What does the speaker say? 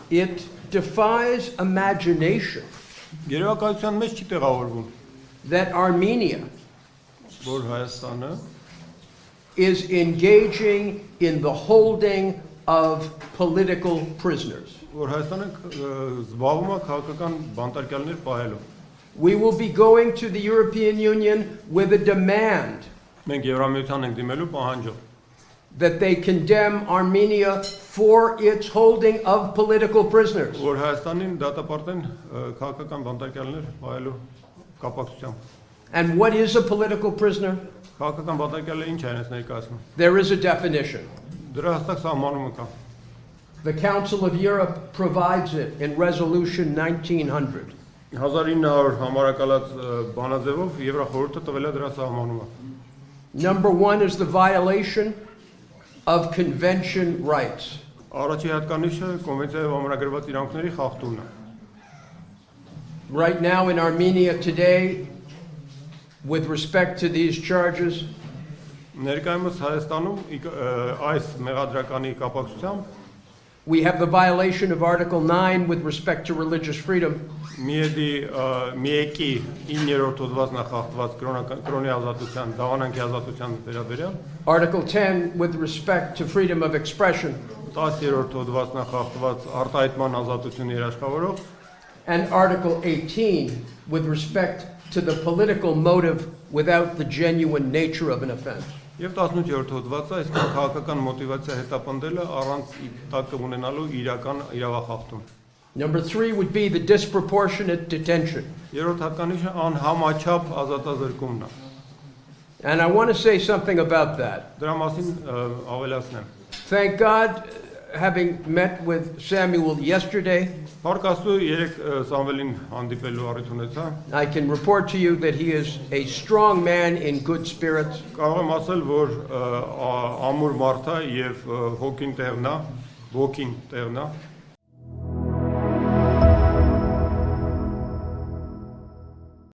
It defies imagination Երևակայության մեջ չի տեղավորվում, that Armenia որ Հայաստանը is engaging in the holding of political prisoners. որ Հայաստանը զբաղվում է քաղաքական բանտարկյալներ պահելով։ We will be going to the European Union with a demand Մենք Եվրամիության ենք դիմելու պահանջով, that they condemn Armenia for its holding of political prisoners. որ Հայաստանին դատապարտեն քաղաքական բանտարկյալներ պահելու կապակցությամբ։ And what is a political prisoner? Քաղաքական բանտարկյալը ինչ է այս ներկայացնում։ There is a definition. Դրա հստակ սահմանումը կա։ The Council of Europe provides it in Resolution 1900. 1900 համարակալած բանաձևով Եվրախորհուրդը տվել է դրա սահմանումը։ Number one is the violation of convention rights. Առաջի հատկանիշը կոնվենցիայով ամրագրված իրավունքների խախտումն է։ Right now in Armenia today, with respect to these charges, Ներկայումս Հայաստանում այս մեղադրականի կապակցությամբ we have the violation of Article 9 with respect to religious freedom. միեկի 9-րդ հոդվածն է խախտված կրոնի ազատության, դավանանքի ազատության վերաբերյալ, Article 10 with respect to freedom of expression. 10-րդ հոդվածն է խախտված արտահայտման ազատությունը երաշխավորող, And Article 18 with respect to the political motive without the genuine nature of an offense. Եվ 18-րդ հոդվածը այսքան քաղաքական մոտիվացիա հետապնդելը առանց տակը ունենալու իրական իրավախախտում։ Number 3 would be the disproportionate detention. Երրորդ հատկանիշը անհամաչափ ազատազրկումն է։ And I want to say something about that. Դրա մասին ավելացնեմ։ Thank God, having met with Samuel yesterday, Փառք Աստծո, երեք Սամվելին հանդիպելու առիթ ունեցա։ I can report to you that he is a strong man in good spirits. Կարող եմ ասել, որ ամուր մարդ է եւ հոգին տեղն է, ոգին տեղն է։